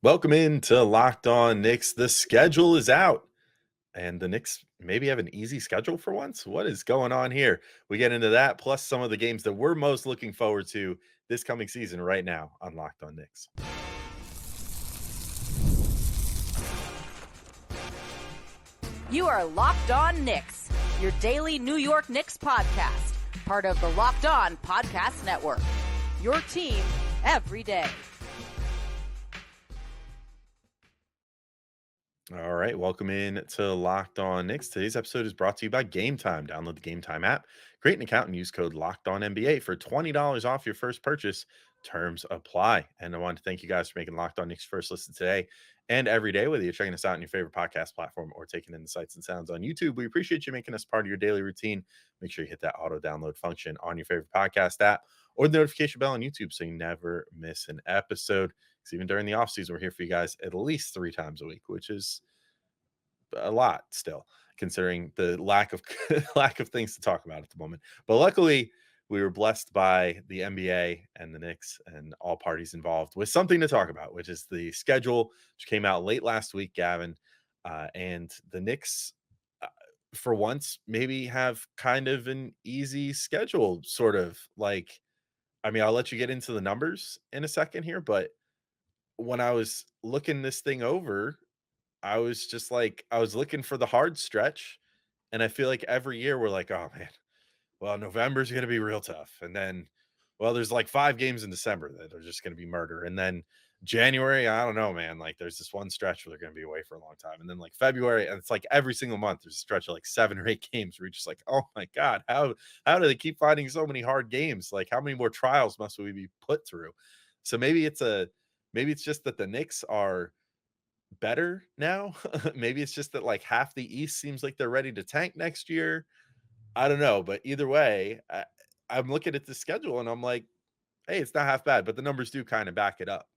Welcome in to Locked On Knicks. The schedule is out, and the Knicks maybe have an easy schedule for once. What is going on here? We get into that, plus some of the games that we're most looking forward to this coming season right now on Locked On Knicks. You are Locked On Knicks, your daily New York Knicks podcast, part of the Locked On Podcast Network. Your team every day. All right, welcome in to Locked On Knicks. Today's episode is brought to you by Game Time. Download the Game Time app, create an account, and use code Locked On NBA for $20 off your first purchase. Terms apply. And I want to thank you guys for making Locked On Knicks first listen today and every day, whether you're checking us out on your favorite podcast platform or taking in the sights and sounds on YouTube. We appreciate you making us part of your daily routine. Make sure you hit that auto download function on your favorite podcast app or the notification bell on YouTube so you never miss an episode. Because even during the offseason, we're here for you guys at least 3 times a week, which is a lot still, considering the lack of things to talk about at the moment. But luckily, we were blessed by the NBA and the Knicks and all parties involved with something to talk about, which is the schedule, which came out late last week, Gavin. And the Knicks, for once, maybe have kind of an easy schedule, sort of like. I mean, I'll let you get into the numbers in a second here, but when I was looking this thing over, I was just like, I was looking for the hard stretch. And I feel like every year we're like, oh man, well, November's going to be real tough. And then, well, there's like 5 games in December that are just going to be murder. And then January, I don't know, man. Like there's this one stretch where they're going to be away for a long time. And then like February, and it's like every single month there's a stretch of like 7 or 8 games where you're just like, oh my God, how do they keep finding so many hard games? Like how many more trials must we be put through? So maybe it's just that the Knicks are better now. Maybe it's just that like half the East seems like they're ready to tank next year. I don't know, but either way, I'm looking at the schedule and I'm like, hey, it's not half bad, but the numbers do kind of back it up.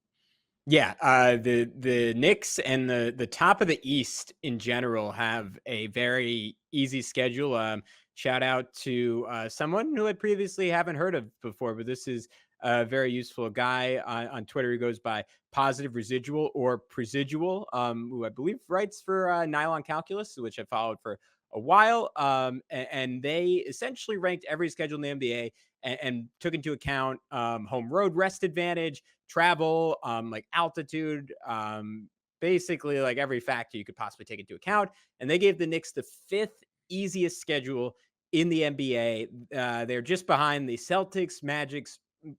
Yeah, the Knicks and the top of the East in general have a very easy schedule. Shout out to someone who I previously haven't heard of before, but this is a very useful guy on Twitter who goes by Positive Residual or Presidual, who I believe writes for Nylon Calculus, which I followed for a while. And they essentially ranked every schedule in the NBA and took into account home road rest advantage, travel, like altitude, basically like every factor you could possibly take into account. And they gave the Knicks the 5th easiest schedule in the NBA. They're just behind the Celtics,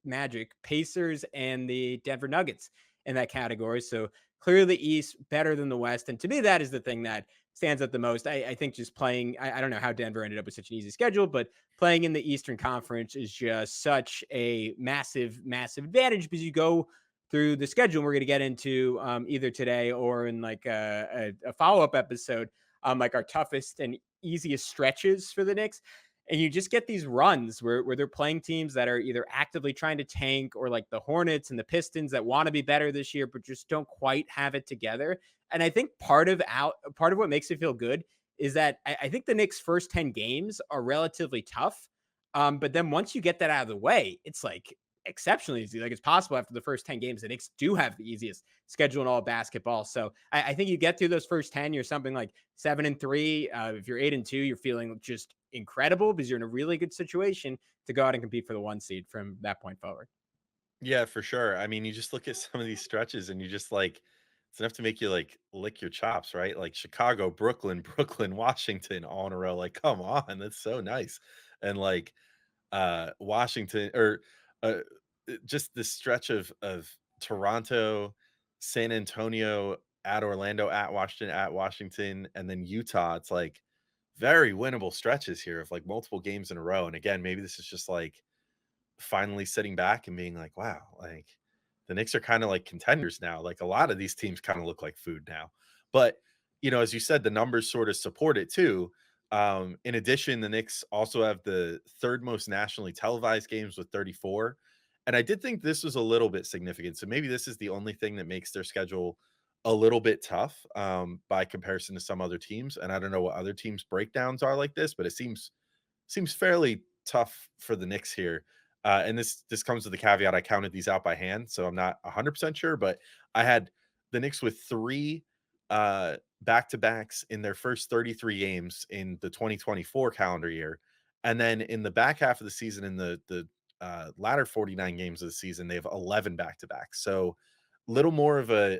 Magic, Pacers, and the Denver Nuggets in that category. So clearly the East better than the West. And to me, that is the thing that stands out the most. I think just playing, I don't know how Denver ended up with such an easy schedule, but playing in the Eastern Conference is just such a massive, massive advantage because you go through the schedule. We're going to get into either today or in like a follow-up episode, like our toughest and easiest stretches for the Knicks. And you just get these runs where they're playing teams that are either actively trying to tank or like the Hornets and the Pistons that want to be better this year, but just don't quite have it together. And I think part of what makes it feel good is that I think the Knicks' first 10 games are relatively tough. But then once you get that out of the way, it's like exceptionally easy. Like it's possible after the first 10 games, the Knicks do have the easiest schedule in all of basketball. So I think you get through those first 10, you're something like 7-3. If you're 8-2, you're feeling just incredible because you're in a really good situation to go out and compete for the 1 seed from that point forward. Yeah, for sure. I mean, you just look at some of these stretches and you just like, it's enough to make you like lick your chops, right? Like Chicago, Brooklyn, Brooklyn, Washington all in a row. Like, come on, that's so nice. And like Washington or uh, just this stretch of Toronto, San Antonio, at Orlando, at Washington, and then Utah. It's like very winnable stretches here of like multiple games in a row. And again, maybe this is just like finally sitting back and being like, wow, like the Knicks are kind of like contenders now. Like a lot of these teams kind of look like food now. But, as you said, the numbers sort of support it too. In addition, the Knicks also have the 3rd most nationally televised games with 34. And I did think this was a little bit significant. So maybe this is the only thing that makes their schedule a little bit tough by comparison to some other teams. And I don't know what other teams' breakdowns are like this, but it seems fairly tough for the Knicks here. And this comes with the caveat I counted these out by hand, so I'm not 100% sure, but I had the Knicks with 3 back-to-backs in their first 33 games in the 2024 calendar year. And then in the back half of the season, in the latter 49 games of the season, they have 11 back-to-backs. So little more of a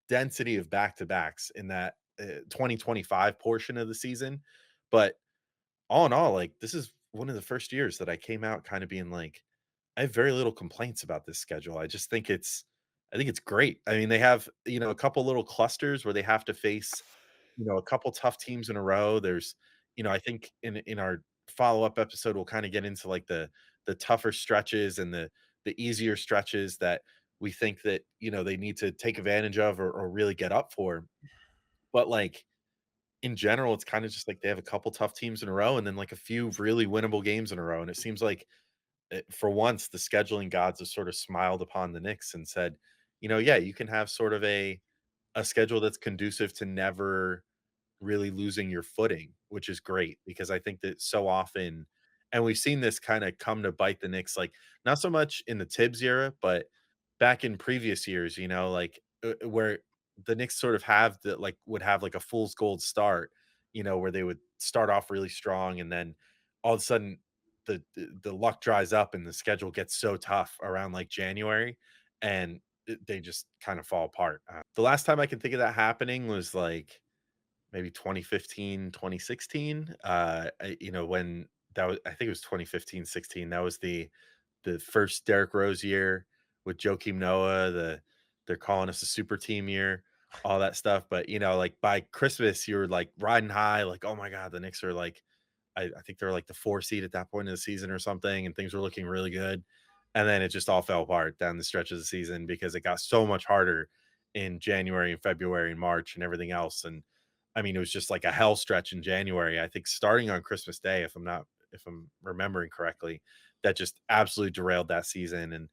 density of back-to-backs in that 2025 portion of the season. But all in all, like, this is one of the first years that I came out kind of being like, I have very little complaints about this schedule. I think it's great. I mean, they have, a couple little clusters where they have to face, a couple tough teams in a row. There's, I think in our follow-up episode, we'll kind of get into like the tougher stretches and the easier stretches that we think that, they need to take advantage of or really get up for. But like in general, it's kind of just like they have a couple tough teams in a row and then like a few really winnable games in a row. And it seems like for once, the scheduling gods have sort of smiled upon the Knicks and said, yeah, you can have sort of a schedule that's conducive to never really losing your footing, which is great because I think that so often, and we've seen this kind of come to bite the Knicks, like not so much in the Tibbs era, but back in previous years, like where the Knicks sort of have the like would have like a fool's gold start, where they would start off really strong and then all of a sudden the luck dries up and the schedule gets so tough around like January and they just kind of fall apart. The last time I can think of that happening was like maybe 2015, 2016. When that was, I think it was 2015, 16. That was the first Derrick Rose year with Joakim Noah. They're calling us a super team year, all that stuff. But like by Christmas, you were like riding high, like, oh my God, the Knicks are like, I think they're like the 4 seed at that point in the season or something, and things were looking really good. And then it just all fell apart down the stretch of the season because it got so much harder in January and February and March and everything else. And I mean, it was just like a hell stretch in January. I think starting on Christmas Day, if I'm remembering correctly, that just absolutely derailed that season. And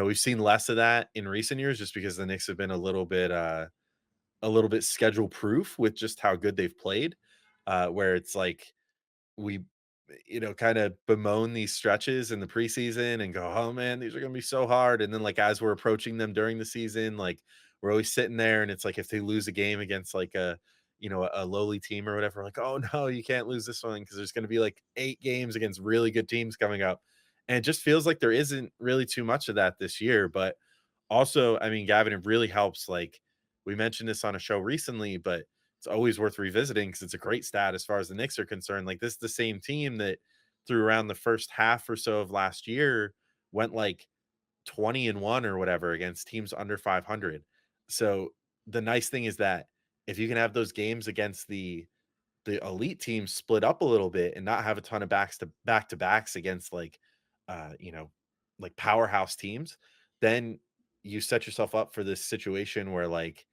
we've seen less of that in recent years just because the Knicks have been a little bit schedule proof with just how good they've played. Where it's like we kind of bemoan these stretches in the preseason and go, "Oh man, these are going to be so hard." And then like as we're approaching them during the season, like we're always sitting there and it's like if they lose a game against like a lowly team or whatever, like, "Oh no, you can't lose this one because there's going to be like 8 games against really good teams coming up." And it just feels like there isn't really too much of that this year, but also, I mean, Gavin, it really helps like we mentioned this on a show recently, but it's always worth revisiting because it's a great stat as far as the Knicks are concerned. Like this is the same team that through around the first half or so of last year went like 20-1 or whatever against teams under 500. So the nice thing is that if you can have those games against the elite teams split up a little bit and not have a ton of back to backs against like uh you know like powerhouse teams, then you set yourself up for this situation where like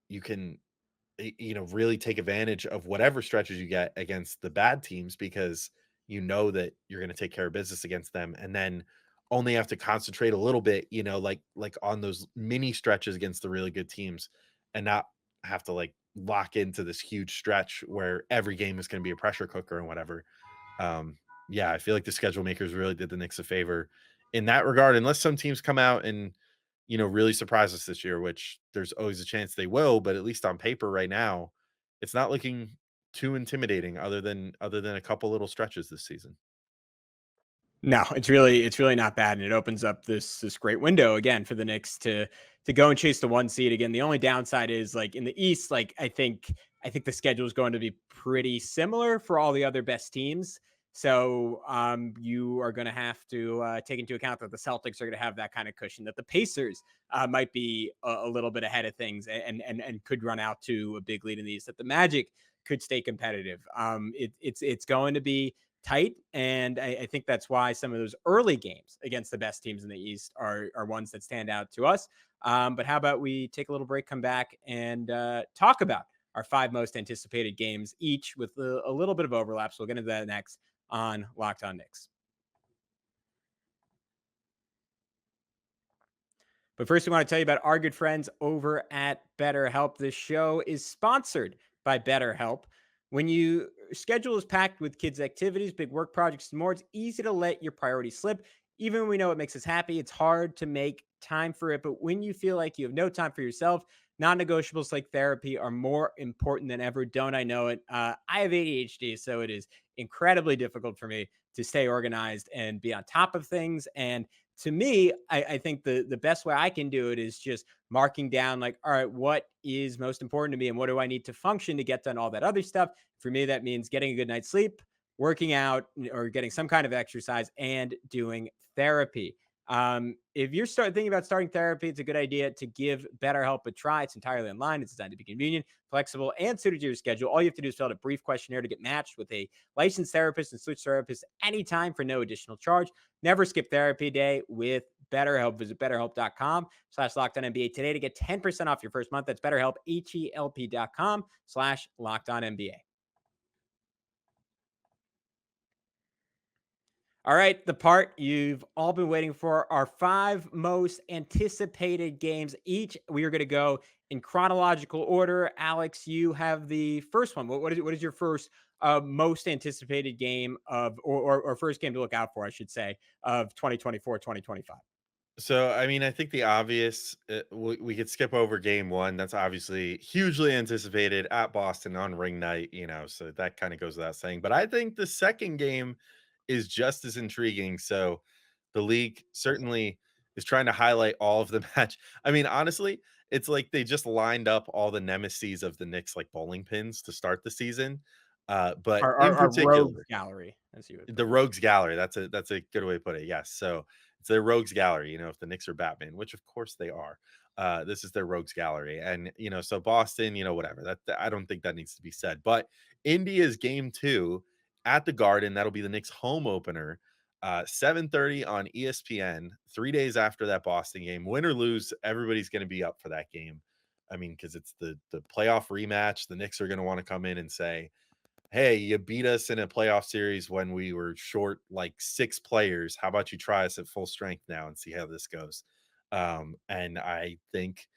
you can really take advantage of whatever stretches you get against the bad teams because you know that you're going to take care of business against them and then only have to concentrate a little bit, like on those mini stretches against the really good teams and not have to like lock into this huge stretch where every game is going to be a pressure cooker and whatever. Um, yeah, I feel like the schedule makers really did the Knicks a favor in that regard, unless some teams come out and really surprise us this year, which there's always a chance they will, but at least on paper right now, it's not looking too intimidating other than a couple little stretches this season. No, it's really not bad, and it opens up this great window again for the Knicks to go and chase the 1 seed again. The only downside is like in the East, like I think the schedule is going to be pretty similar for all the other best teams. So you are going to have to take into account that the Celtics are going to have that kind of cushion, that the Pacers might be a little bit ahead of things and could run out to a big lead in the East, that the Magic could stay competitive. It's going to be tight. And I think that's why some of those early games against the best teams in the East are ones that stand out to us. But how about we take a little break, come back, and talk about our 5 most anticipated games, each with a little bit of overlap. So we'll get into that next on Locked On Knicks. But first, we want to tell you about our good friends over at BetterHelp. This show is sponsored by BetterHelp. When your schedule is packed with kids' activities, big work projects, and more, it's easy to let your priorities slip. Even when we know it makes us happy, it's hard to make time for it. But when you feel like you have no time for yourself, non-negotiables like therapy are more important than ever. Don't I know it? I have ADHD, so it is incredibly difficult for me to stay organized and be on top of things. And to me, I think the best way I can do it is just marking down like, all right, what is most important to me and what do I need to function to get done all that other stuff. For me, that means getting a good night's sleep, working out or getting some kind of exercise, and doing therapy. If you're thinking about starting therapy, it's a good idea to give BetterHelp a try. It's entirely online. It's designed to be convenient, flexible, and suited to your schedule. All you have to do is fill out a brief questionnaire to get matched with a licensed therapist and switch therapists anytime for no additional charge. Never skip therapy day with BetterHelp. Visit BetterHelp.com/LockedOnNBA today to get 10% off your first month. That's BetterHelp, HELP.com/LockedOnNBA. All right, the part you've all been waiting for, our 5 most anticipated games each. We are going to go in chronological order. Alex, you have the first one. What is your first most anticipated game of, or first game to look out for, I should say, of 2024-2025? So, I mean, I think the obvious, we could skip over game one. That's obviously hugely anticipated at Boston on ring night, so that kind of goes without saying. But I think the second game is just as intriguing. So, the league certainly is trying to highlight all of the match. I mean, honestly, it's like they just lined up all the nemesis of the Knicks like bowling pins to start the season. But in Our rogues particular, gallery, as you would the put it. rogues gallery, that's a good way to put it, yes. So, it's their rogues gallery, if the Knicks are Batman, which of course they are. This is their rogues gallery, and, so Boston, whatever, I don't think that needs to be said, but India's game 2 at the Garden, that'll be the Knicks' home opener, 7:30 on ESPN, 3 days after that Boston game. Win or lose, everybody's gonna be up for that game. I mean, because it's the playoff rematch. The Knicks are gonna wanna come in and say, hey, you beat us in a playoff series when we were short like 6 players. How about you try us at full strength now and see how this goes? And I think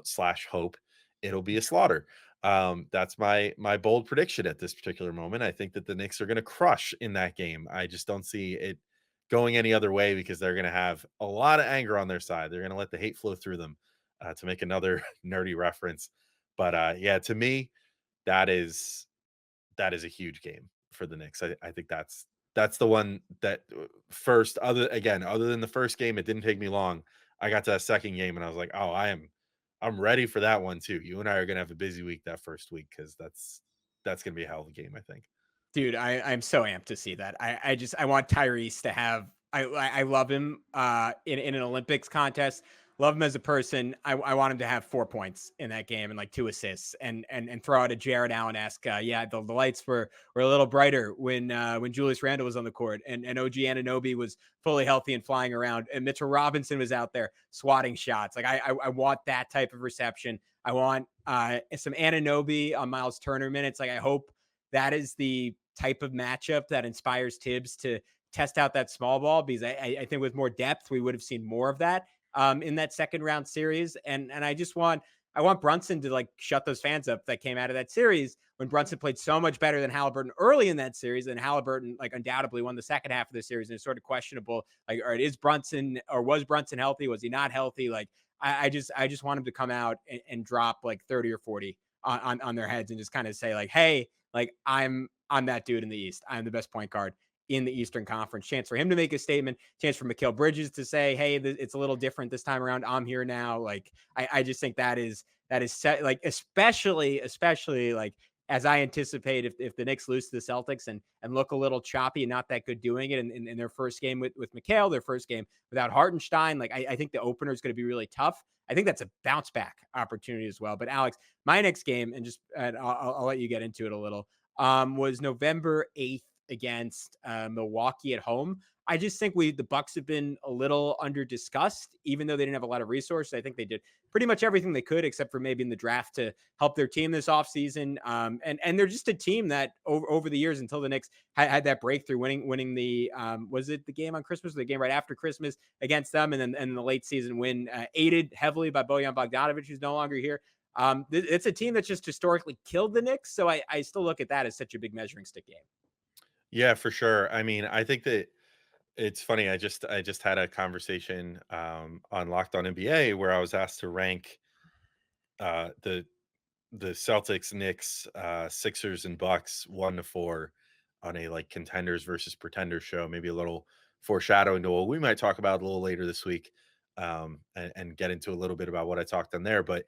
slash hope it'll be a slaughter. That's my bold prediction at this particular moment. I think that the Knicks are going to crush in that game. I just don't see it going any other way because they're going to have a lot of anger on their side. They're going to let the hate flow through them, to make another nerdy reference. But yeah, to me, that is that is a huge game for the Knicks. I think that's the one that, first, other than the first game, it didn't take me long. I got to that second game and I was like, "Oh, I'm ready for that one too." You and I are gonna have a busy week that first week because that's gonna be a hell of a game, I think. Dude, I'm so amped to see that. I want Tyrese to have. I love him in an Olympics contest. Love him as a person. I want him to have 4 points in that game and like 2 assists and throw out a Jared Allen esque. Yeah, the lights were a little brighter when Julius Randle was on the court and OG Anunoby was fully healthy and flying around and Mitchell Robinson was out there swatting shots. Like I want that type of reception. I want some Anunoby on Miles Turner minutes. Like I hope that is the type of matchup that inspires Tibbs to test out that small ball because I think with more depth, we would have seen more of that in that second round series. And I want Brunson to like shut those fans up that came out of that series when Brunson played so much better than Halliburton early in that series. And Halliburton like undoubtedly won the second half of the series and it's sort of questionable. Like, all right, is Brunson or was Brunson healthy? Was he not healthy? Like, I just want him to come out and drop like 30 or 40 on their heads and just kind of say like, hey, like I'm that dude in the East. I'm the best point guard in the Eastern Conference. Chance for him to make a statement. Chance for Mikal Bridges to say, "Hey, it's a little different this time around. I'm here now." Like I just think that is set. Like especially like as I anticipate if the Knicks lose to the Celtics and look a little choppy and not that good doing it in their first game with Mikal, their first game without Hartenstein. Like I think the opener is going to be really tough. I think that's a bounce back opportunity as well. But Alex, my next game, and I'll let you get into it a little, was November 8th against Milwaukee at home. I just think the Bucks have been a little under discussed, even though they didn't have a lot of resources. I think they did pretty much everything they could, except for maybe in the draft to help their team this offseason. And they're just a team that over the years until the Knicks had that breakthrough, winning the was it the game on Christmas or the game right after Christmas against them, and then the late season win, aided heavily by Bojan Bogdanovic, who's no longer here. It's a team that's just historically killed the Knicks, so I still look at that as such a big measuring stick game. Yeah, for sure. I mean, I think that it's funny. I just had a conversation on Locked On NBA where I was asked to rank The Celtics, Knicks, Sixers, and Bucks 1-4 on a like contenders versus pretenders show. Maybe a little foreshadowing to what we might talk about a little later this week, and get into a little bit about what I talked on there. But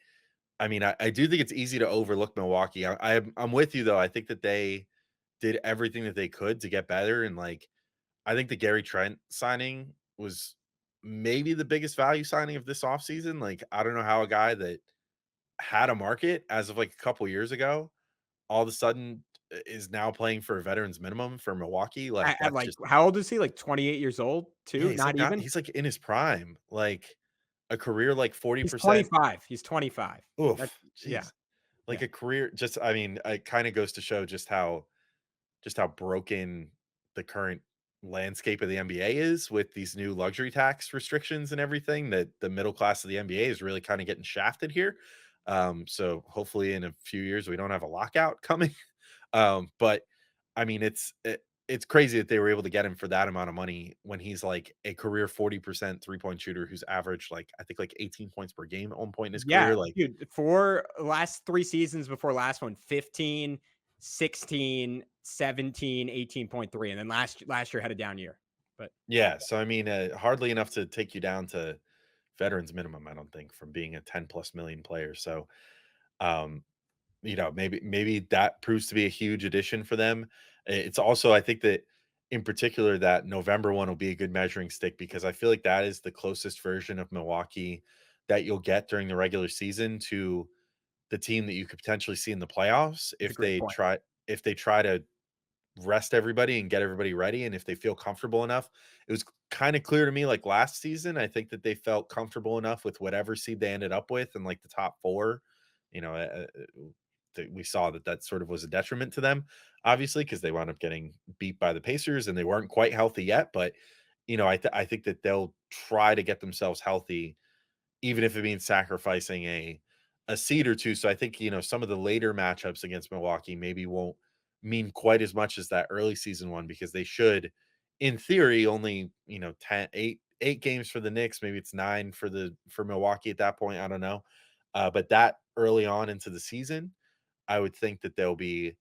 I mean, I do think it's easy to overlook Milwaukee. I'm with you though. I think that they did everything that they could to get better, and like I think the Gary Trent signing was maybe the biggest value signing of this offseason. Like I don't know how a guy that had a market as of like a couple years ago all of a sudden is now playing for a veterans minimum for Milwaukee. Like At that's like, just how old is he? Like 28 years old yeah, too? Not even? he's like in his prime. Like a career like He's 40%. 25. He's 25. That's Oof, yeah, jeez. Like yeah. a career just I mean, it kind of goes to show just how broken the current landscape of the NBA is with these new luxury tax restrictions and everything that the middle class of the NBA is really kind of getting shafted here. So hopefully in a few years we don't have a lockout coming. But I mean, it's crazy that they were able to get him for that amount of money when he's like a career 40% three-point shooter who's averaged like I think like 18 points per game at one point in his Yeah, career. Like, dude, for last 3 seasons before last one, 15, 16, 17, 18.3, and then last year had a down year. But yeah, so I mean, hardly enough to take you down to veterans minimum, I don't think, from being a 10 plus million player. So, um, maybe that proves to be a huge addition for them. It's also, I think that in particular that November one will be a good measuring stick because I feel like that is the closest version of Milwaukee that you'll get during the regular season to the team that you could potentially see in the playoffs it's a great point. if they try to rest everybody and get everybody ready and if they feel comfortable enough. It was kind of clear to me like last season, I think that they felt comfortable enough with whatever seed they ended up with and like the top 4, you know, we saw that that sort of was a detriment to them, obviously, because they wound up getting beat by the Pacers and they weren't quite healthy yet. But, I think that they'll try to get themselves healthy even if it means sacrificing a seed or 2. So I think, some of the later matchups against Milwaukee maybe won't mean quite as much as that early season one because they should, in theory, only, 8 games for the Knicks. Maybe it's 9 for Milwaukee at that point. I don't know. But that early on into the season, I would think that they'll be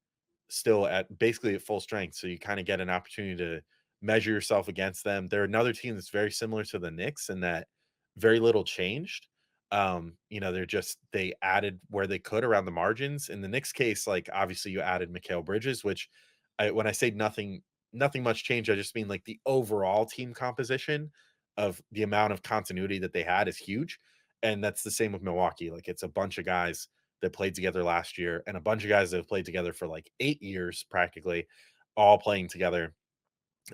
still at basically at full strength. So you kind of get an opportunity to measure yourself against them. They're another team that's very similar to the Knicks in that very little changed. They added where they could around the margins. In the Knicks case, like obviously you added Mikal Bridges, which when I say nothing much changed, I just mean like the overall team composition of the amount of continuity that they had is huge. And that's the same with Milwaukee. Like it's a bunch of guys that played together last year and a bunch of guys that have played together for like 8 years practically, all playing together.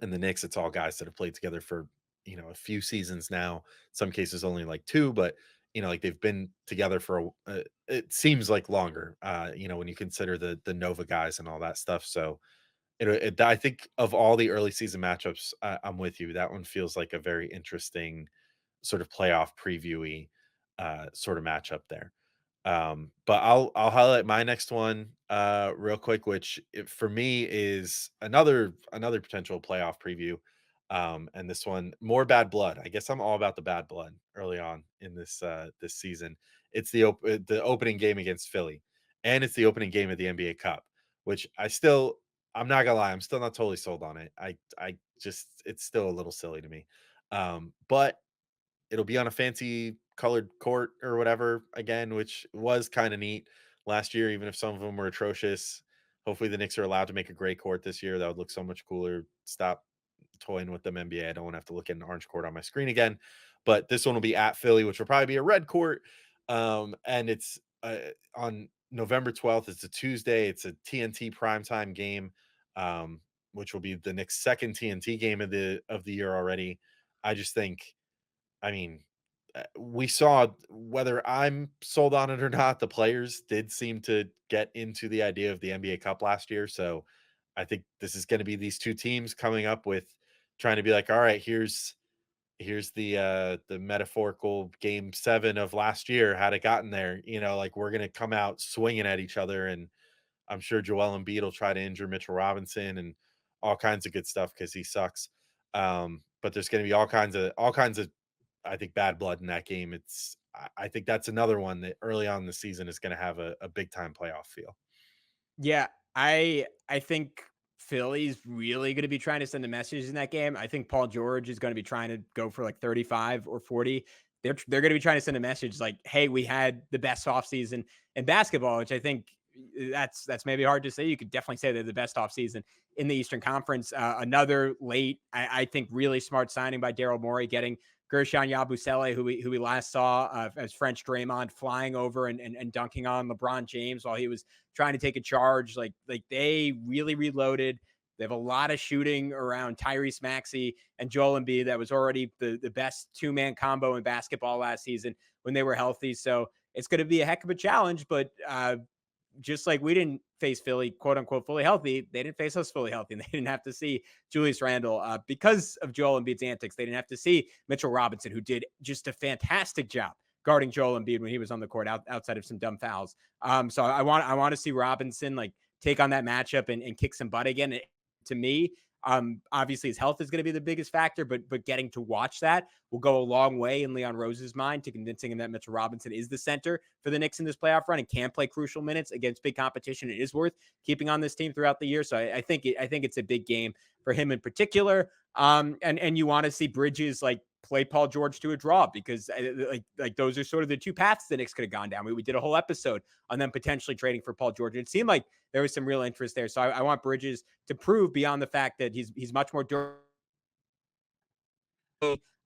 And the Knicks, it's all guys that have played together for, a few seasons now, some cases only like 2, but like they've been together for it seems like longer, when you consider the Nova guys and all that stuff. So I think of all the early season matchups, I'm with you. That one feels like a very interesting sort of playoff previewy sort of matchup there. But I'll highlight my next one real quick, which for me is another potential playoff preview. And this one more bad blood. I guess I'm all about the bad blood early on in this season. It's the opening game against Philly, and it's the opening game of the NBA Cup, which I'm not gonna lie, I'm still not totally sold on it. I just it's still a little silly to me. But it'll be on a fancy colored court or whatever again, which was kind of neat last year, even if some of them were atrocious. Hopefully the Knicks are allowed to make a gray court this year. That would look so much cooler. Stop toying with them, NBA. I don't want to have to look at an orange court on my screen again. But this one will be at Philly, which will probably be a red court. And it's on November 12th. It's a Tuesday. It's a TNT primetime game, which will be the Knicks' second TNT game of the year already. I just think I mean, we saw whether I'm sold on it or not, the players did seem to get into the idea of the NBA Cup last year. So I think this is going to be these two teams coming up with trying to be like, all right, here's the metaphorical game 7 of last year, had it gotten there, like we're going to come out swinging at each other. And I'm sure Joel Embiid will try to injure Mitchell Robinson and all kinds of good stuff because he sucks. But there's going to be all kinds of I think bad blood in that game. I think that's another one that early on in the season is going to have a big time playoff feel. Yeah, I think Philly's really going to be trying to send a message in that game. I think Paul George is going to be trying to go for like 35 or 40. They're going to be trying to send a message like, "Hey, we had the best offseason in basketball," which I think that's maybe hard to say. You could definitely say they're the best offseason in the Eastern Conference. Another late, I think, really smart signing by Daryl Morey, getting Gershon Yabusele, who we last saw as French Draymond, flying over and dunking on LeBron James while he was trying to take a charge. Like they really reloaded. They have a lot of shooting around Tyrese Maxey and Joel Embiid. That was already the best two-man combo in basketball last season when they were healthy. So it's going to be a heck of a challenge. But just like we didn't face Philly, quote unquote, fully healthy, they didn't face us fully healthy. And they didn't have to see Julius Randle because of Joel Embiid's antics. They didn't have to see Mitchell Robinson, who did just a fantastic job guarding Joel Embiid when he was on the court outside of some dumb fouls. So I want to see Robinson like take on that matchup and kick some butt again. To me, obviously his health is going to be the biggest factor, but getting to watch that will go a long way in Leon Rose's mind to convincing him that Mitchell Robinson is the center for the Knicks in this playoff run and can play crucial minutes against big competition. It is worth keeping on this team throughout the year. So I think it's a big game for him in particular. And you want to see Bridges like play Paul George to a draw because like those are sort of the two paths the Knicks could have gone down. We did a whole episode on them potentially trading for Paul George. It seemed like there was some real interest there. So I want Bridges to prove beyond the fact that he's much more durable,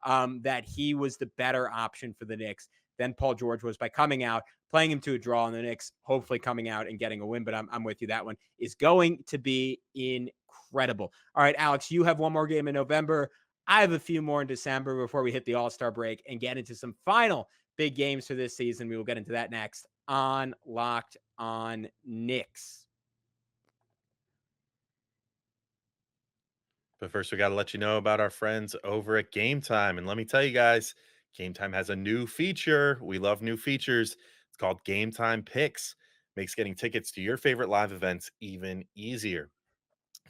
that he was the better option for the Knicks than Paul George was by coming out, playing him to a draw, and the Knicks hopefully coming out and getting a win. But I'm with you. That one is going to be incredible. All right, Alex, you have one more game in November. I have a few more in December before we hit the All-Star break and get into some final big games for this season. We will get into that next on Locked on Knicks. But first, we got to let you know about our friends over at Game Time. And let me tell you guys, Game Time has a new feature. We love new features. It's called Game Time Picks. Makes getting tickets to your favorite live events even easier.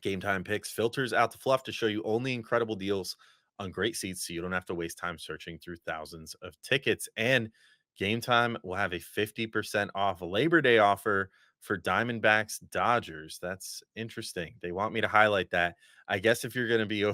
Game Time Picks filters out the fluff to show you only incredible deals on great seats so you don't have to waste time searching through thousands of tickets. And Game Time will have a 50% off Labor Day offer for Diamondbacks Dodgers. That's interesting. They want me to highlight that. I guess if you're going to be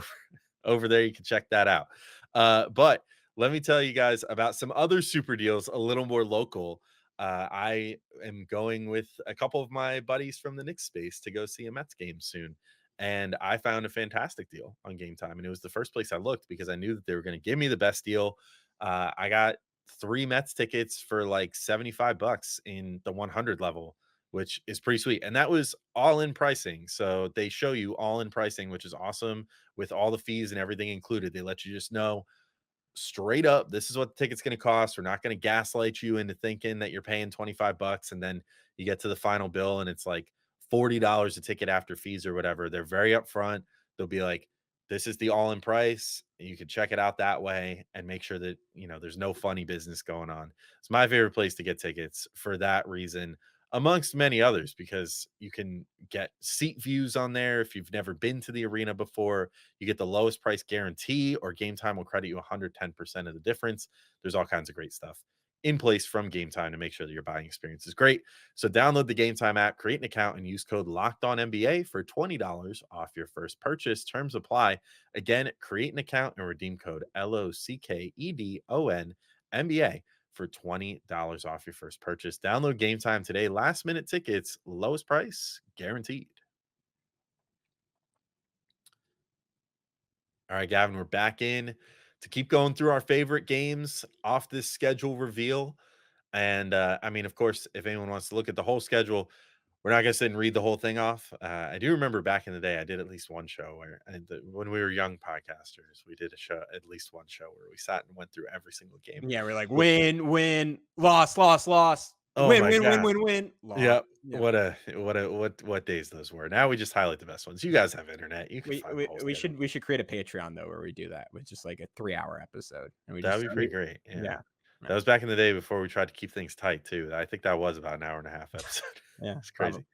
over there, you can check that out. But let me tell you guys about some other super deals, a little more local. I am going with a couple of my buddies from the Knicks space to go see a Mets game soon. And I found a fantastic deal on Game Time. And it was the first place I looked because I knew that they were going to give me the best deal. I got 3 Mets tickets for like $75 in the 100 level, which is pretty sweet. And that was all in pricing. So they show you all in pricing, which is awesome with all the fees and everything included. They let you just know straight up, this is what the ticket's going to cost. We're not going to gaslight you into thinking that you're paying $25 and then you get to the final bill and it's like $40 a ticket after fees or whatever. They're very upfront. They'll be like, this is the all in price. You can check it out that way and make sure that, there's no funny business going on. It's my favorite place to get tickets for that reason, amongst many others, because you can get seat views on there. If you've never been to the arena before, you get the lowest price guarantee, or Game Time will credit you 110% of the difference. There's all kinds of great stuff in place from Game Time to make sure that your buying experience is great. So download the Game Time app, create an account, and use code LOCKEDONNBA for $20 off your first purchase. Terms apply. Again, create an account and redeem code LOCKEDONNBA for $20 off your first purchase. Download Game Time today. Last minute tickets, lowest price guaranteed. All right, Gavin, we're back in to keep going through our favorite games off this schedule reveal. And of course, if anyone wants to look at the whole schedule, we're not going to sit and read the whole thing off. I do remember back in the day, I did at least one show when we were young podcasters, we did at least one show where we sat and went through every single game. Yeah, we're like win, loss, Oh win, my win, God. win, loss. Yep. Yeah. What days those were. Now we just highlight the best ones. You guys have internet. You can find the whole We schedule. should create a Patreon though where we do that with just like a 3-hour episode and we That'd just be pretty great. Yeah. yeah. That was back in the day before we tried to keep things tight too. I think that was about an hour and a half episode. Yeah, It's crazy.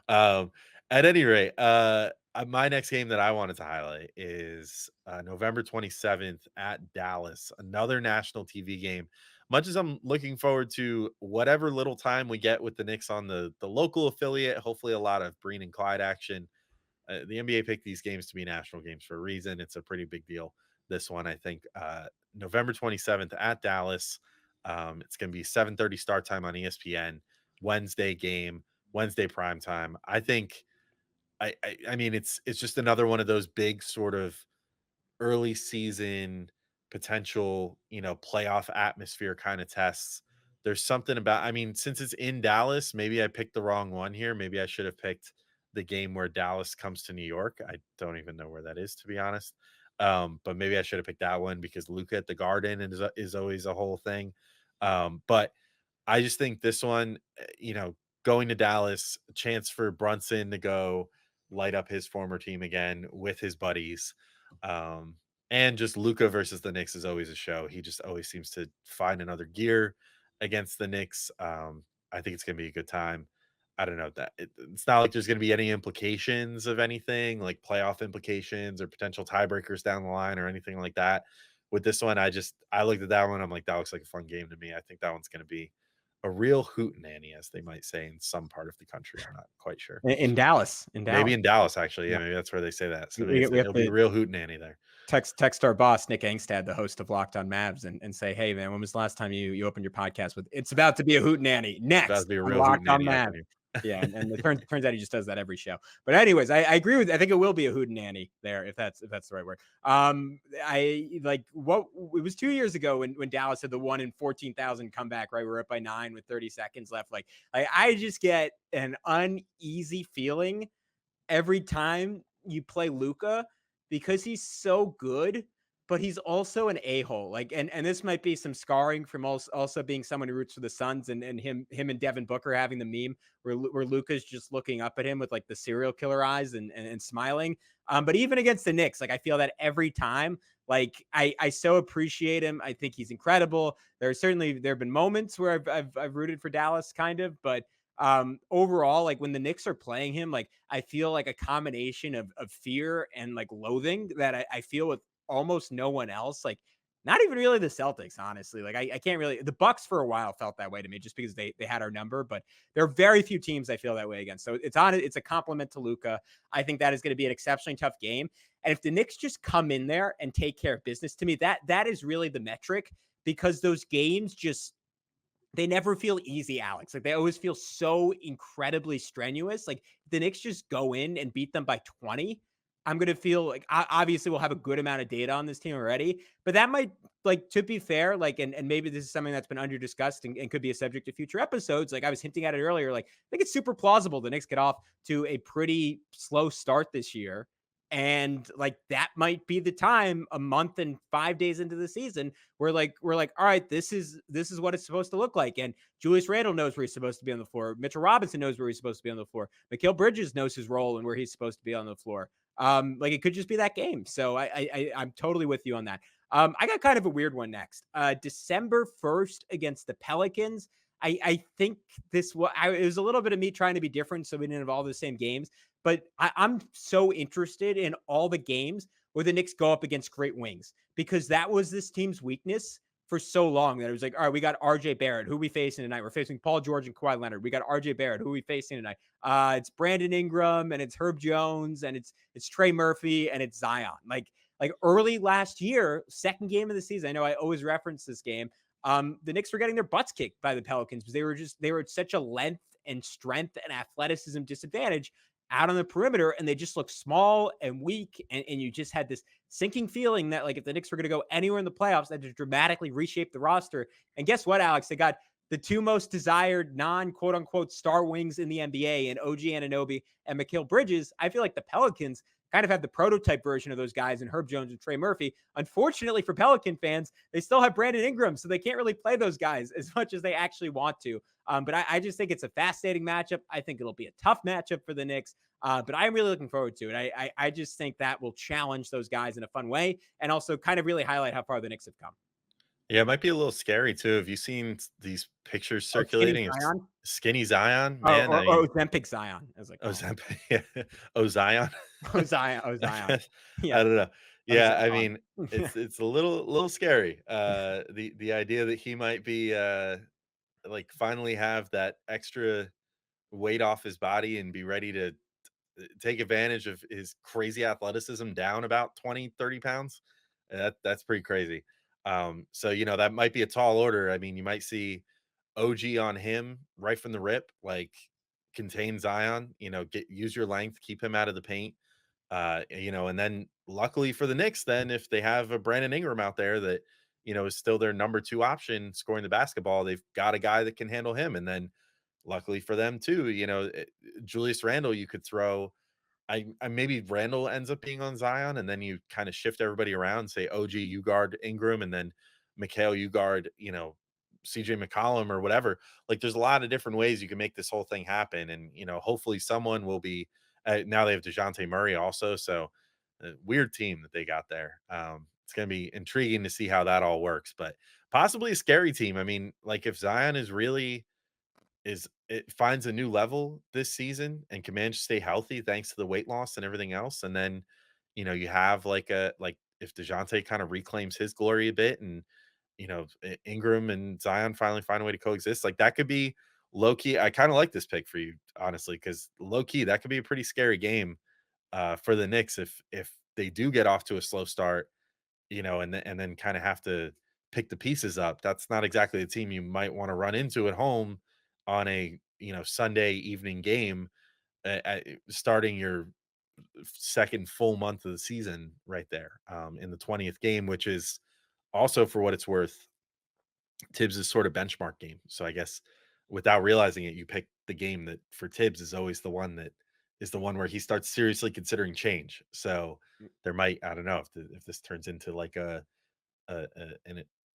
yeah. At any rate, my next game that I wanted to highlight is November 27th at Dallas, another national TV game. much as I'm looking forward to whatever little time we get with the Knicks on the local affiliate, hopefully a lot of Breen and Clyde action. The NBA picked these games to be national games for a reason. It's a pretty big deal. This one, I think, November 27th at Dallas. It's going to be 7:30 start time on ESPN. Wednesday game, Wednesday prime time. I think. I mean, it's just another one of those big sort of early season potential, playoff atmosphere kind of tests. There's something about, I mean, since it's in Dallas, maybe I picked the wrong one here. Maybe I should have picked the game where Dallas comes to New York. I don't even know where that is, to be honest. But maybe I should have picked that one because Luca at the Garden is always a whole thing. But I just think this one, going to Dallas, a chance for Brunson to go light up his former team again with his buddies. Um, and just Luca versus the Knicks is always a show. He just always seems to find another gear against the Knicks. I think it's going to be a good time. I don't know that it's not like there's going to be any implications of anything like playoff implications or potential tiebreakers down the line or anything like that. With this one, I looked at that one. I'm like, that looks like a fun game to me. I think that one's going to be a real hootenanny, as they might say in some part of the country. I'm not quite sure. In Dallas. Maybe in Dallas, actually. Yeah, Yeah. maybe that's where they say that. So We, we have it'll be to a real hootenanny there. text our boss, Nick Angstad, the host of Locked on Mavs, and say, hey, man, when was the last time you opened your podcast with, it's about to be a hootenanny It's about next to be a on real Locked on hootenanny up Mavs. in here. Yeah, and it turns out he just does that every show. But anyways, I agree with. I think it will be a hootenanny there if that's the right word. I like what it was 2 years ago when Dallas had the 1 in 14,000 comeback. Right, we're up by 9 with 30 seconds left. Like I just get an uneasy feeling every time you play Luca because he's so good, but he's also an a-hole. Like, and this might be some scarring from also being someone who roots for the Suns and him and Devin Booker having the meme where Luca's just looking up at him with like the serial killer eyes and smiling. But even against the Knicks, like I feel that every time. Like I so appreciate him. I think he's incredible. There have been moments where I've rooted for Dallas kind of, but overall, like when the Knicks are playing him, like I feel like a combination of fear and like loathing that I feel with almost no one else. Like not even really the Celtics, honestly. Like I can't really, the Bucks for a while felt that way to me just because they had our number, but there are very few teams I feel that way against. So it's a compliment to Luca. I think that is going to be an exceptionally tough game. And if the Knicks just come in there and take care of business, to me, that is really the metric, because those games just, they never feel easy, Alex. Like they always feel so incredibly strenuous. Like the Knicks just go in and beat them by 20. I'm going to feel like obviously we'll have a good amount of data on this team already, but that might, like, to be fair, like, and maybe this is something that's been under discussed and could be a subject of future episodes. Like I was hinting at it earlier. Like I think it's super plausible the Knicks get off to a pretty slow start this year. And like that might be the time a month and 5 days into the season where we're like, all right, this is what it's supposed to look like. And Julius Randle knows where he's supposed to be on the floor. Mitchell Robinson knows where he's supposed to be on the floor. Mikal Bridges knows his role and where he's supposed to be on the floor. Like it could just be that game. So I'm totally with you on that. I got kind of a weird one next. December 1st against the Pelicans. I think it was a little bit of me trying to be different so we didn't have all the same games. But I'm so interested in all the games where the Knicks go up against great wings, because that was this team's weakness for so long that it was like, all right, we got RJ Barrett. Who are we facing tonight? We're facing Paul George and Kawhi Leonard. We got RJ Barrett. Who are we facing tonight? It's Brandon Ingram and it's Herb Jones and it's Trey Murphy and it's Zion. Like early last year, second game of the season. I know I always reference this game. The Knicks were getting their butts kicked by the Pelicans because they were at such a length and strength and athleticism disadvantage out on the perimeter, and they just looked small and weak. And you just had this sinking feeling that like if the Knicks were going to go anywhere in the playoffs, they had to dramatically reshape the roster. And guess what, Alex? They got the two most desired non-quote unquote star wings in the NBA in OG Anunoby and Mikal Bridges. I feel like the Pelicans kind of have the prototype version of those guys in Herb Jones and Trey Murphy. Unfortunately for Pelican fans, they still have Brandon Ingram, so they can't really play those guys as much as they actually want to. But I just think it's a fascinating matchup. I think it'll be a tough matchup for the Knicks, but I'm really looking forward to it. I just think that will challenge those guys in a fun way and also kind of really highlight how far the Knicks have come. Yeah, it might be a little scary too. Have you seen these pictures circulating of skinny Zion? Man, or Ozempic Zion, as like Ozempic, yeah. Oh, Zion. Zion. I Yeah. don't know. How does Yeah, that I gone? mean, it's a little scary. The idea that he might be like finally have that extra weight off his body and be ready to take advantage of his crazy athleticism down about 20-30 pounds. That's pretty crazy. So that might be a tall order. I mean, you might see OG on him right from the rip, like contain Zion, use your length, keep him out of the paint. And then luckily for the Knicks, then if they have a Brandon Ingram out there that, is still their number two option scoring the basketball, they've got a guy that can handle him. And then luckily for them too, Julius Randle, you could throw I maybe Randall ends up being on Zion, and then you kind of shift everybody around, say OG, you guard Ingram, and then Mikhail, you guard, CJ McCollum or whatever. Like there's a lot of different ways you can make this whole thing happen. And, hopefully someone will be now they have DeJounte Murray also. So weird team that they got there. It's going to be intriguing to see how that all works, but possibly a scary team. I mean, like if Zion is it finds a new level this season and can manage to stay healthy thanks to the weight loss and everything else. And then, you have like if DeJounte kind of reclaims his glory a bit and, Ingram and Zion finally find a way to coexist, like that could be low key. I kind of like this pick for you, honestly, because low key, that could be a pretty scary game for the Knicks if they do get off to a slow start, and then kind of have to pick the pieces up. That's not exactly the team you might want to run into at home on a Sunday evening game, starting your second full month of the season right there in the 20th game, which is also for what it's worth Tibbs' sort of benchmark game. So I guess without realizing it, you pick the game that for Tibbs is always the one that is the one where he starts seriously considering change. So there might, I don't know if this turns into like an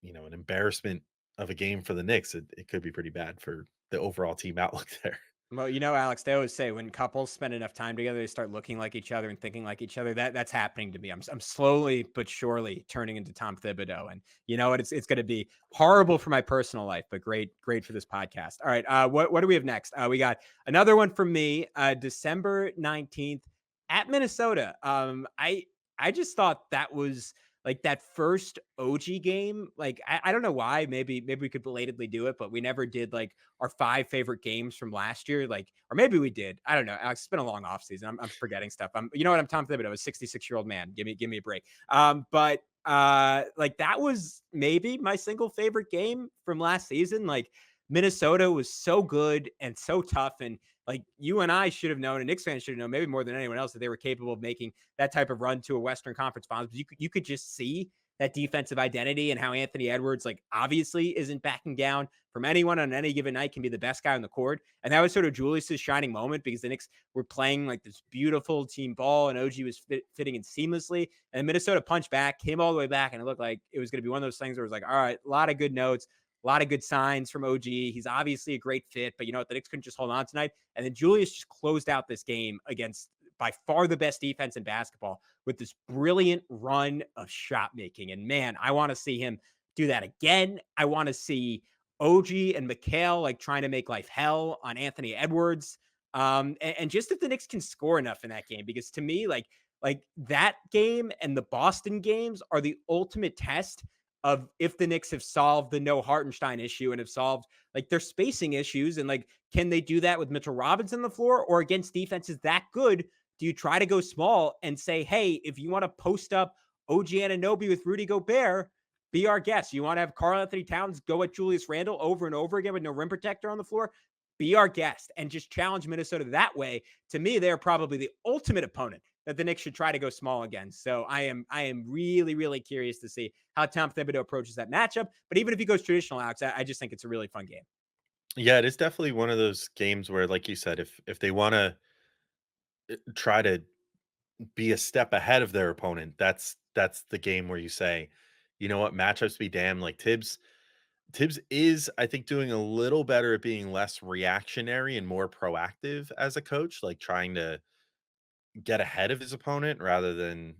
embarrassment of a game for the Knicks, it could be pretty bad for the overall team outlook there. Well, Alex, they always say when couples spend enough time together, they start looking like each other and thinking like each other. That's happening to me. I'm slowly but surely turning into Tom Thibodeau, and you know what? It's going to be horrible for my personal life, but great for this podcast. All right, what do we have next? We got another one from me, December 19th at Minnesota. I just thought that was like that first OG game. Like I don't know why. Maybe we could belatedly do it, but we never did like our 5 favorite games from last year. Like, or maybe we did. I don't know. Alex, it's been a long off season. I'm forgetting stuff. You know what? I'm Tom Thibodeau, a 66-year-old man. Give me a break. But like that was maybe my single favorite game from last season. Like Minnesota was so good and so tough. And like you and I should have known, and Knicks fans should have known, maybe more than anyone else, that they were capable of making that type of run to a Western Conference Finals. But you could just see that defensive identity and how Anthony Edwards, like, obviously isn't backing down from anyone on any given night, can be the best guy on the court. And that was sort of Julius's shining moment because the Knicks were playing like this beautiful team ball and OG was fitting in seamlessly. And Minnesota punched back, came all the way back, and it looked like it was going to be one of those things where it was like, all right, a lot of good notes, a lot of good signs from OG. He's obviously a great fit, but you know what? The Knicks couldn't just hold on tonight. And then Julius just closed out this game against by far the best defense in basketball with this brilliant run of shot making. And man, I want to see him do that again. I want to see OG and Mikhail like trying to make life hell on Anthony Edwards. And just if the Knicks can score enough in that game, because to me, like that game and the Boston games are the ultimate test of if the Knicks have solved the no Hartenstein issue and have solved like their spacing issues. And like, can they do that with Mitchell Robinson on the floor or against defenses that good? Do you try to go small and say, hey, if you want to post up OG Anunoby with Rudy Gobert, be our guest. You want to have Karl Anthony Towns go at Julius Randle over and over again with no rim protector on the floor? Be our guest and just challenge Minnesota that way. To me, they're probably the ultimate opponent that the Knicks should try to go small against. So I am really, really curious to see how Tom Thibodeau approaches that matchup. But even if he goes traditional, Alex, I just think it's a really fun game. Yeah, it is definitely one of those games where, like you said, if they want to try to be a step ahead of their opponent, that's the game where you say, you know what, matchups be damned. Like Tibbs is, I think, doing a little better at being less reactionary and more proactive as a coach, like trying to get ahead of his opponent rather than,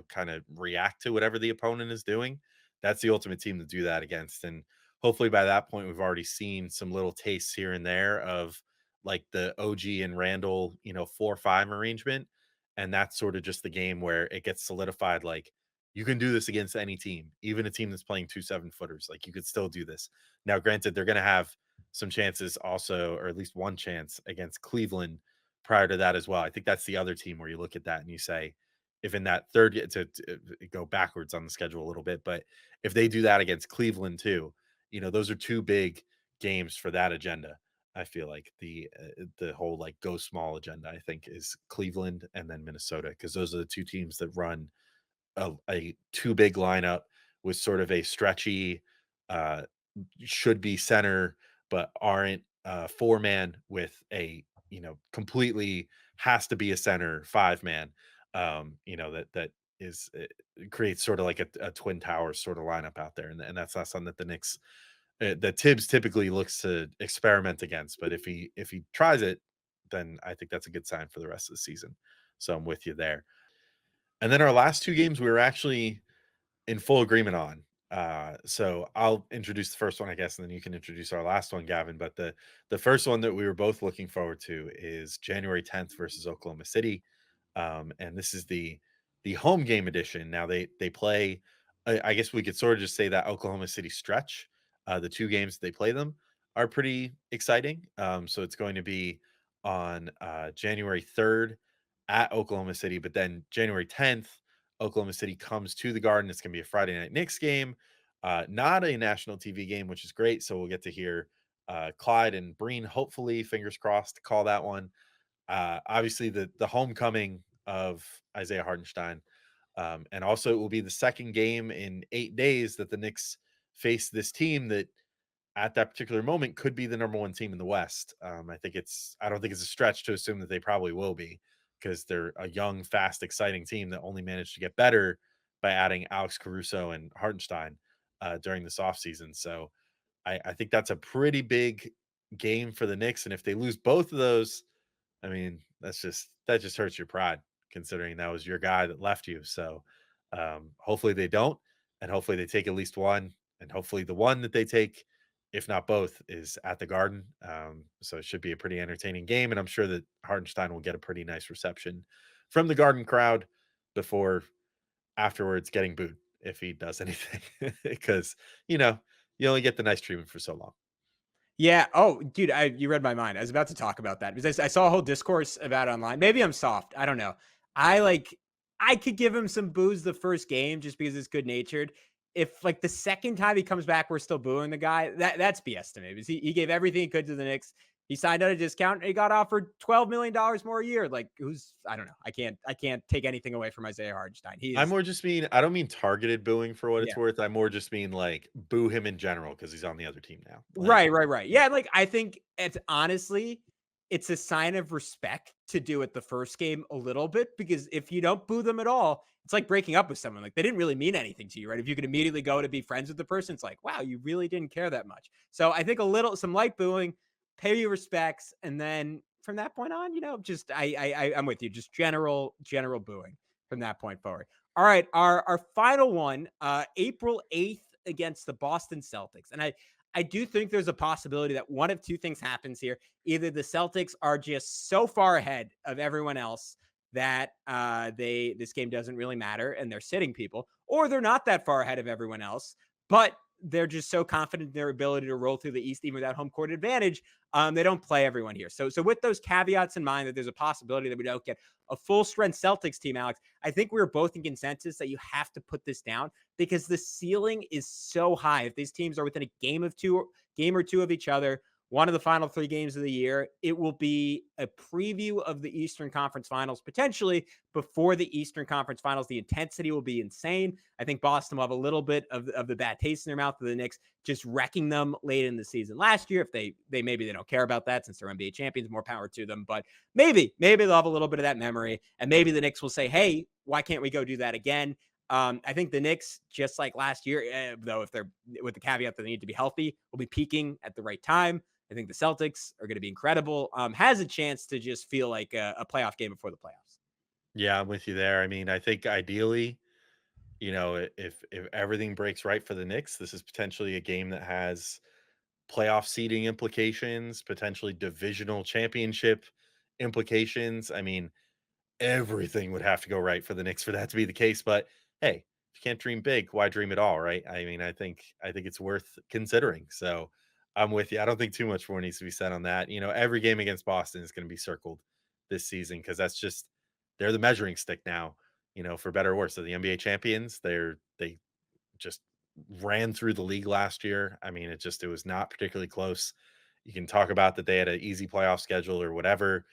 kind of react to whatever the opponent is doing. That's the ultimate team to do that against. And hopefully by that point, we've already seen some little tastes here and there of like the OG and Randall, 4-5 arrangement. And that's sort of just the game where it gets solidified. Like, you can do this against any team, even a team that's playing 2 7-footers. Like, you could still do this. Now, granted, they're going to have some chances also, or at least one chance against Cleveland prior to that as well. I think that's the other team where you look at that and you say, if in that third, to go backwards on the schedule a little bit, but if they do that against Cleveland too, those are two big games for that agenda. I feel like the whole like go small agenda, I think, is Cleveland and then Minnesota, because those are the two teams that run a too big lineup with sort of a stretchy, uh, should be center, but aren't, four-man with a, completely has to be a center five-man, that is, creates sort of like a twin towers sort of lineup out there, and that's not something that the Knicks, that Tibbs typically looks to experiment against, but if he tries it, then I think that's a good sign for the rest of the season. So I'm with you there. And then our last two games, we were actually in full agreement on. So I'll introduce the first one, I guess, and then you can introduce our last one, Gavin. But the first one that we were both looking forward to is January 10th versus Oklahoma City, and this is the home game edition. Now they play. I guess we could sort of just say that Oklahoma City stretch. The two games they play them are pretty exciting. So it's going to be on January 3rd at Oklahoma City, but then January 10th Oklahoma City comes to the Garden. It's going to be a Friday night Knicks game, not a national TV game, which is great. So we'll get to hear Clyde and Breen, hopefully, fingers crossed, call that one. Obviously, the homecoming of Isaiah Hartenstein. And also, it will be the second game in 8 days that the Knicks face this team that at that particular moment could be the number one team in the West. I don't think it's a stretch to assume that they probably will be, because they're a young, fast, exciting team that only managed to get better by adding Alex Caruso and Hartenstein during this offseason. So I think that's a pretty big game for the Knicks. And if they lose both of those, I mean, that just hurts your pride, considering that was your guy that left you. So hopefully they don't, and hopefully they take at least one, and hopefully the one that they take, if not both, is at the Garden. So it should be a pretty entertaining game, and I'm sure that Hartenstein will get a pretty nice reception from the Garden crowd before afterwards getting booed if he does anything, because you only get the nice treatment for so long. Yeah. Oh, dude, you read my mind. I was about to talk about that because I saw a whole discourse about it online. Maybe I'm soft. I don't know. I like I could give him some booze the first game just because it's good natured. If like the second time he comes back, we're still booing the guy. That's BS to me because he gave everything he could to the Knicks. He signed at a discount. And he got offered $12 million more a year. Like I don't know. I can't take anything away from Isaiah Hartenstein. He I is more just mean I don't mean targeted booing for what it's yeah. worth. I more just mean like boo him in general because he's on the other team now. Like, Right. Yeah, like I think it's honestly, it's a sign of respect to do it the first game a little bit because if you don't boo them at all, it's like breaking up with someone. Like they didn't really mean anything to you, right? If you could immediately go to be friends with the person, it's like, wow, you really didn't care that much. So I think some light booing, pay your respects, and then from that point on, just I'm with you, just general booing from that point forward. All right, our final one, April 8th against the Boston Celtics. And I do think there's a possibility that one of two things happens here. Either the Celtics are just so far ahead of everyone else that this game doesn't really matter and they're sitting people, or they're not that far ahead of everyone else, but they're just so confident in their ability to roll through the East even without home court advantage. They don't play everyone here. So with those caveats in mind, that there's a possibility that we don't get a full strength Celtics team, Alex, I think we were both in consensus that you have to put this down because the ceiling is so high. If these teams are within a game or two of each other, one of the final three games of the year, it will be a preview of the Eastern Conference Finals, potentially before the Eastern Conference Finals. The intensity will be insane. I think Boston will have a little bit of the bad taste in their mouth of the Knicks just wrecking them late in the season last year. If they maybe they don't care about that since they're NBA champions, more power to them. But maybe they'll have a little bit of that memory, and maybe the Knicks will say, "Hey, why can't we go do that again?" I think the Knicks, just like last year, though, if they're with the caveat that they need to be healthy, will be peaking at the right time. I think the Celtics are going to be incredible. Has a chance to just feel like a playoff game before the playoffs. yeah, I'm with you there. I mean, I think ideally, if everything breaks right for the Knicks, this is potentially a game that has playoff seeding implications, potentially divisional championship implications. I mean, everything would have to go right for the Knicks for that to be the case. But hey, you can't dream big, why dream at all, right? I mean, I think it's worth considering. So I'm with you. I don't think too much more needs to be said on that. Every game against Boston is going to be circled this season because that's just they're the measuring stick now. For better or worse. So the NBA champions, they just ran through the league last year. I mean, it was not particularly close. You can talk about that they had an easy playoff schedule or whatever.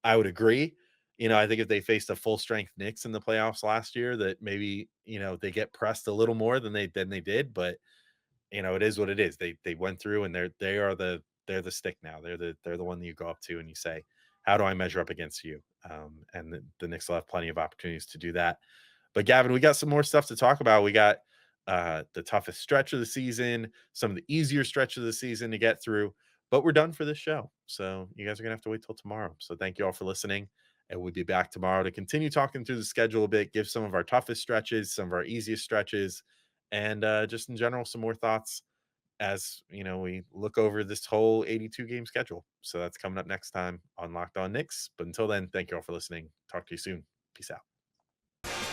I would agree. I think if they faced a full strength Knicks in the playoffs last year, that maybe, they get pressed a little more than they did. But it is what it is. They went through and they're the stick now. They're the one that you go up to and you say, how do I measure up against you? And the Knicks will have plenty of opportunities to do that. But Gavin, we got some more stuff to talk about. We got the toughest stretch of the season, some of the easier stretch of the season to get through, but we're done for this show. So you guys are gonna have to wait till tomorrow. So thank you all for listening. And we'll be back tomorrow to continue talking through the schedule a bit, give some of our toughest stretches, some of our easiest stretches, and just in general, some more thoughts as we look over this whole 82 game schedule. So that's coming up next time on Locked On Knicks. But until then, thank you all for listening. Talk to you soon. Peace out.